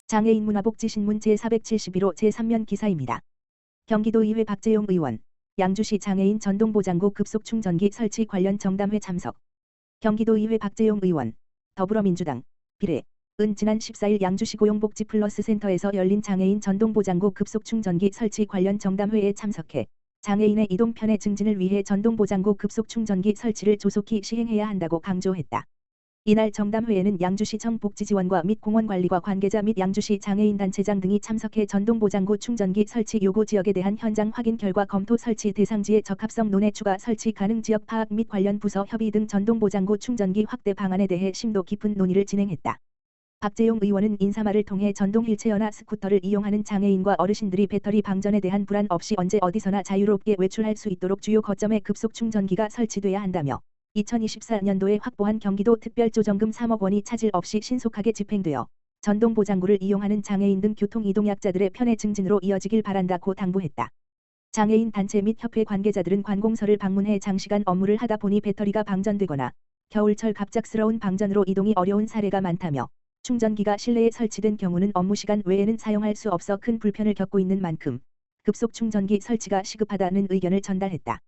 장애인 문화복지신문 제471호 제3면 기사입니다. 경기도의회 박재용 의원, 양주시 장애인 전동보장구 급속충전기 설치 관련 정담회 참석. 경기도의회 박재용 의원, 더불어민주당, 비례, 은 지난 14일 양주시 고용복지플러스센터에서 열린 장애인 전동보장구 급속충전기 설치 관련 정담회에 참석해 장애인의 이동 편의 증진을 위해 전동보장구 급속충전기 설치를 조속히 시행해야 한다고 강조했다. 이날 정담회에는 양주시청 복지지원과 및 공원관리과 관계자 및 양주시 장애인단체장 등이 참석해 전동보장구 충전기 설치 요구 지역에 대한 현장 확인 결과 검토 설치 대상지의 적합성 논의 추가 설치 가능 지역 파악 및 관련 부서 협의 등 전동보장구 충전기 확대 방안에 대해 심도 깊은 논의를 진행했다. 박재용 의원은 인사말을 통해 전동 휠체어나 스쿠터를 이용하는 장애인과 어르신들이 배터리 방전에 대한 불안 없이 언제 어디서나 자유롭게 외출할 수 있도록 주요 거점에 급속 충전기가 설치돼야 한다며 2024년도에 확보한 경기도 특별조정금 3억 원이 차질 없이 신속하게 집행되어 전동보장구를 이용하는 장애인 등 교통이동약자들의 편의 증진으로 이어지길 바란다고 당부했다. 장애인 단체 및 협회 관계자들은 관공서를 방문해 장시간 업무를 하다 보니 배터리가 방전되거나 겨울철 갑작스러운 방전으로 이동이 어려운 사례가 많다며 충전기가 실내에 설치된 경우는 업무시간 외에는 사용할 수 없어 큰 불편을 겪고 있는 만큼 급속 충전기 설치가 시급하다는 의견을 전달했다.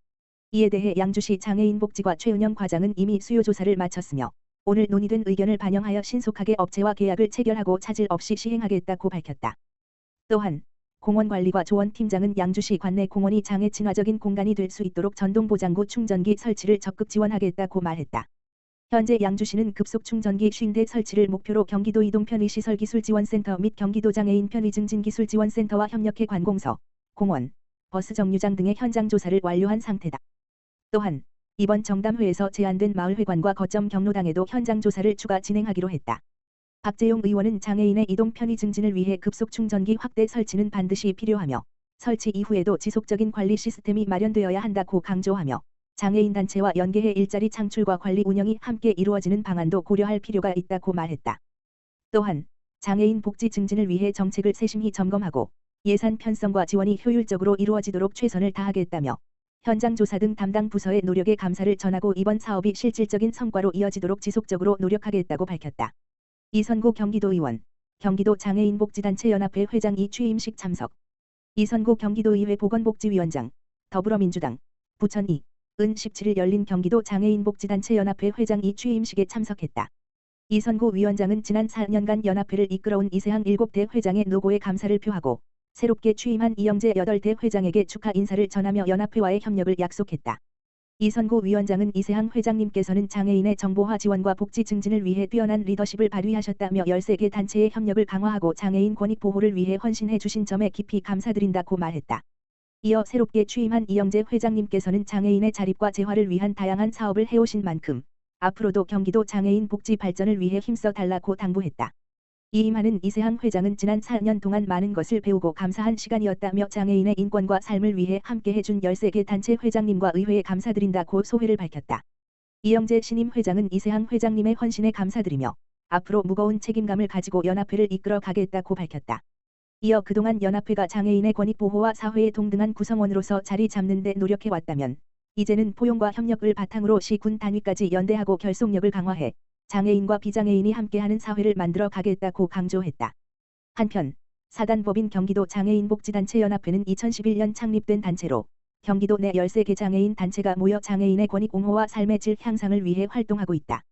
이에 대해 양주시 장애인복지과 최은영 과장은 이미 수요조사를 마쳤으며 오늘 논의된 의견을 반영하여 신속하게 업체와 계약을 체결하고 차질 없이 시행하겠다고 밝혔다. 또한 공원관리과 조원팀장은 양주시 관내 공원이 장애 친화적인 공간이 될 수 있도록 전동보장구 충전기 설치를 적극 지원하겠다고 말했다. 현재 양주시는 급속 충전기 50대 설치를 목표로 경기도 이동편의시설기술지원센터 및 경기도 장애인 편의증진기술지원센터와 협력해 관공서, 공원, 버스 정류장 등의 현장 조사를 완료한 상태다. 또한 이번 정담회에서 제안된 마을회관과 거점 경로당에도 현장 조사를 추가 진행하기로 했다. 박재용 의원은 장애인의 이동 편의 증진을 위해 급속 충전기 확대 설치는 반드시 필요하며 설치 이후에도 지속적인 관리 시스템이 마련되어야 한다고 강조하며 장애인 단체와 연계해 일자리 창출과 관리 운영이 함께 이루어지는 방안도 고려할 필요가 있다고 말했다. 또한 장애인 복지 증진을 위해 정책을 세심히 점검하고 예산 편성과 지원이 효율적으로 이루어지도록 최선을 다하겠다며 현장 조사 등 담당 부서의 노력에 감사를 전하고 이번 사업이 실질적인 성과로 이어지도록 지속적으로 노력하겠다고 밝혔다. 이선고 경기도의원, 경기도 장애인복지단체 연합회 회장이 취임식 참석. 이선고 경기도의회 보건복지위원장, 더불어민주당, 부천 은 17일 열린 경기도 장애인복지단체 연합회 회장이 취임식에 참석했다. 이선고 위원장은 지난 4년간 연합회를 이끌어온 이세항 7대 회장의 노고에 감사를 표하고 새롭게 취임한 이영재 8대 회장에게 축하 인사를 전하며 연합회와의 협력을 약속했다. 이선고 위원장은 이세항 회장님께서는 장애인의 정보화 지원과 복지 증진을 위해 뛰어난 리더십을 발휘하셨다며 13개 단체의 협력을 강화하고 장애인 권익 보호를 위해 헌신해 주신 점에 깊이 감사드린다고 말했다. 이어 새롭게 취임한 이영재 회장님께서는 장애인의 자립과 재활을 위한 다양한 사업을 해오신 만큼 앞으로도 경기도 장애인 복지 발전을 위해 힘써 달라고 당부했다. 이임하는 이세항 회장은 지난 4년 동안 많은 것을 배우고 감사한 시간이었다며 장애인의 인권과 삶을 위해 함께 해준 13개 단체 회장님과 의회에 감사드린다고 소회를 밝혔다. 이영재 신임 회장은 이세항 회장님의 헌신에 감사드리며 앞으로 무거운 책임감을 가지고 연합회를 이끌어 가겠다고 밝혔다. 이어 그동안 연합회가 장애인의 권익 보호와 사회의 동등한 구성원으로서 자리 잡는 데 노력해왔다면 이제는 포용과 협력을 바탕으로 시, 군 단위까지 연대하고 결속력을 강화해 장애인과 비장애인이 함께하는 사회를 만들어 가겠다고 강조했다. 한편 사단법인 경기도 장애인복지단체 연합회는 2011년 창립된 단체로 경기도 내 13개 장애인 단체가 모여 장애인의 권익 옹호와 삶의 질 향상을 위해 활동하고 있다.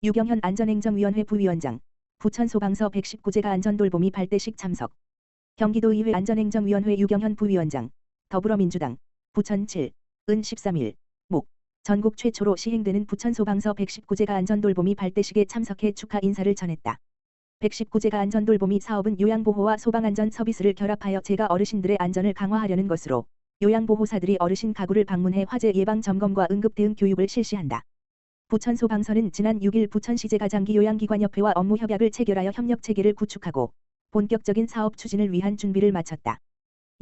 유경현 안전행정위원회 부위원장, 부천소방서 119제가 안전돌보미 발대식 참석. 경기도의회 안전행정위원회 유경현 부위원장, 더불어민주당, 부천 7, 은 13일, 목. 전국 최초로 시행되는 부천소방서 119제가 안전돌보미 발대식에 참석해 축하 인사를 전했다. 119제가 안전돌보미 사업은 요양보호와 소방안전 서비스를 결합하여 제가 어르신들의 안전을 강화하려는 것으로 요양보호사들이 어르신 가구를 방문해 화재 예방 점검과 응급 대응 교육을 실시한다. 부천소방서는 지난 6일 부천시제가장기요양기관협회와 업무 협약을 체결하여 협력 체계를 구축하고 본격적인 사업 추진을 위한 준비를 마쳤다.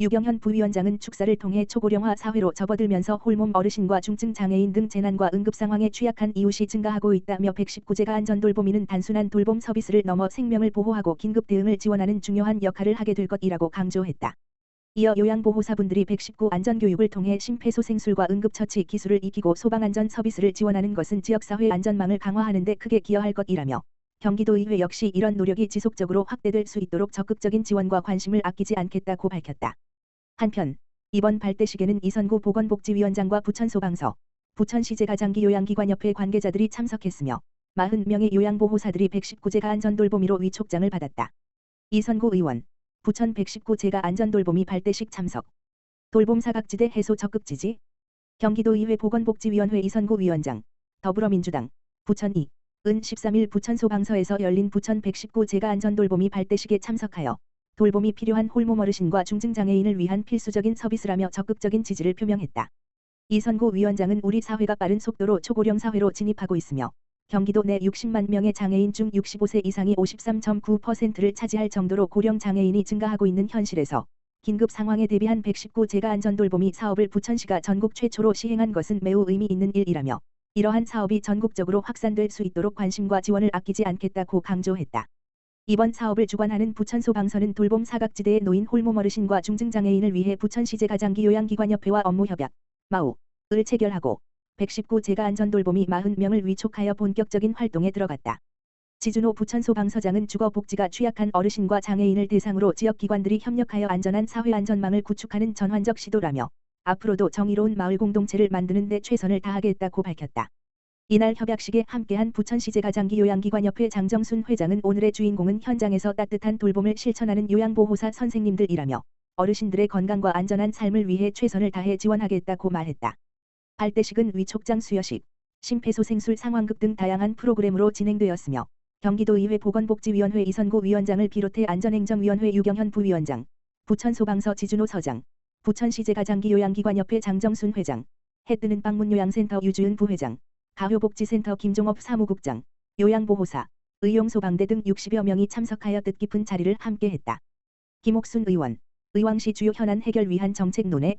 유경현 부위원장은 축사를 통해 초고령화 사회로 접어들면서 홀몸 어르신과 중증 장애인 등 재난과 응급 상황에 취약한 이웃이 증가하고 있다며 119제가 안전돌보미는 단순한 돌봄 서비스를 넘어 생명을 보호하고 긴급 대응을 지원하는 중요한 역할을 하게 될 것이라고 강조했다. 이어 요양보호사분들이 119 안전교육을 통해 심폐소생술과 응급처치 기술을 익히고 소방안전 서비스를 지원하는 것은 지역사회 안전망을 강화하는 데 크게 기여할 것이라며 경기도의회 역시 이런 노력이 지속적으로 확대될 수 있도록 적극적인 지원과 관심을 아끼지 않겠다고 밝혔다. 한편 이번 발대식에는 이선구 보건복지위원장과 부천소방서, 부천시제가장기 요양기관협회 관계자들이 참석했으며 40명의 요양보호사들이 119제가 안전돌보미로 위촉장을 받았다. 이선구 의원, 부천 119제가 안전돌보미 발대식 참석. 돌봄 사각지대 해소 적극 지지. 경기도의회 보건복지위원회 이선구 위원장, 더불어민주당, 부천 2, 은 13일 부천소방서에서 열린 부천 119제가 안전돌보미 발대식에 참석하여 돌봄이 필요한 홀몸 어르신과 중증장애인을 위한 필수적인 서비스라며 적극적인 지지를 표명했다. 이선구 위원장은 우리 사회가 빠른 속도로 초고령 사회로 진입하고 있으며 경기도 내 60만 명의 장애인 중 65세 이상이 53.9%를 차지할 정도로 고령 장애인이 증가하고 있는 현실에서 긴급 상황에 대비한 119제가 안전돌보미 사업을 부천시가 전국 최초로 시행한 것은 매우 의미 있는 일이라며 이러한 사업이 전국적으로 확산될 수 있도록 관심과 지원을 아끼지 않겠다고 강조했다. 이번 사업을 주관하는 부천소방서는 돌봄 사각지대에 놓인 홀몸 어르신과 중증장애인을 위해 부천시제가장기 요양기관협회와 업무협약, 마우를 체결하고 119제가 안전돌보미 40명을 위촉하여 본격적인 활동에 들어갔다. 지준호 부천소방서장은 주거복지가 취약한 어르신과 장애인을 대상으로 지역기관들이 협력하여 안전한 사회안전망을 구축하는 전환적 시도라며 앞으로도 정의로운 마을 공동체를 만드는 데 최선을 다하겠다고 밝혔다. 이날 협약식에 함께한 부천시제가장기 요양기관협회 장정순 회장은 오늘의 주인공은 현장에서 따뜻한 돌봄을 실천하는 요양보호사 선생님들이라며 어르신들의 건강과 안전한 삶을 위해 최선을 다해 지원하겠다고 말했다. 발대식은 위촉장 수여식, 심폐소생술 상황극 등 다양한 프로그램으로 진행되었으며 경기도의회 보건복지위원회 이선구 위원장을 비롯해 안전행정위원회 유경현 부위원장, 부천소방서 지준호 서장, 부천시제가장기 요양기관협회 장정순 회장, 해뜨는 방문요양센터 유주윤 부회장, 가효복지센터 김종업 사무국장, 요양보호사, 의용소방대 등 60여 명이 참석하여 뜻깊은 자리를 함께했다. 김옥순 의원, 의왕시 주요 현안 해결 위한 정책 논의.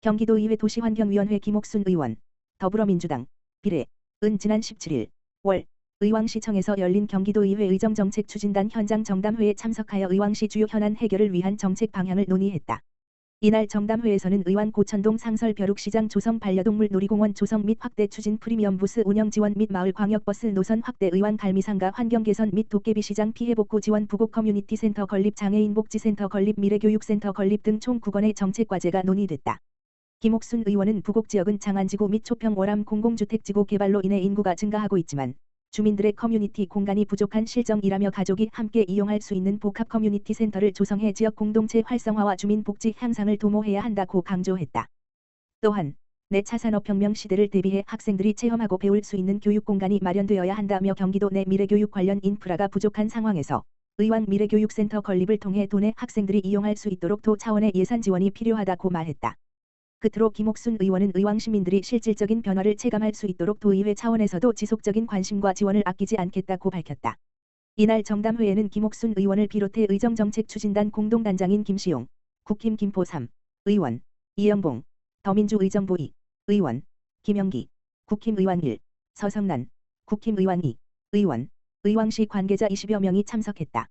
경기도의회 도시환경위원회 김옥순 의원, 더불어민주당, 비례, 은 지난 17일 월 의왕시청에서 열린 경기도의회 의정정책추진단 현장 정담회에 참석하여 의왕시 주요 현안 해결을 위한 정책 방향을 논의했다. 이날 정담회에서는 의왕 고천동 상설 벼룩시장 조성 반려동물 놀이공원 조성 및 확대 추진 프리미엄 부스 운영 지원 및 마을 광역버스 노선 확대 의왕 갈미상가 환경 개선 및 도깨비시장 피해 복구 지원 부곡 커뮤니티 센터 건립 장애인 복지센터 건립 미래교육센터 건립 등 총 9건의 정책 과제가 논의됐다. 김옥순 의원은 부곡 지역은 장안지구 및 초평 월암 공공주택지구 개발로 인해 인구가 증가하고 있지만 주민들의 커뮤니티 공간이 부족한 실정이라며 가족이 함께 이용할 수 있는 복합 커뮤니티 센터를 조성해 지역 공동체 활성화와 주민 복지 향상을 도모해야 한다고 강조했다. 또한 내 차 산업혁명 시대를 대비해 학생들이 체험하고 배울 수 있는 교육 공간이 마련되어야 한다며 경기도 내 미래교육 관련 인프라가 부족한 상황에서 의왕 미래교육센터 건립을 통해 도내 학생들이 이용할 수 있도록 도 차원의 예산 지원이 필요하다고 말했다. 끝으로 김옥순 의원은 의왕 시민들이 실질적인 변화를 체감할 수 있도록 도의회 차원에서도 지속적인 관심과 지원을 아끼지 않겠다고 밝혔다. 이날 정담회에는 김옥순 의원을 비롯해 의정정책추진단 공동단장인 김시용, 국힘 김포 3, 의원, 이영봉, 더민주 의정부 2, 의원, 김영기, 국힘 의왕 1, 서성난, 국힘 의왕 2, 의원, 의왕시 관계자 20여 명이 참석했다.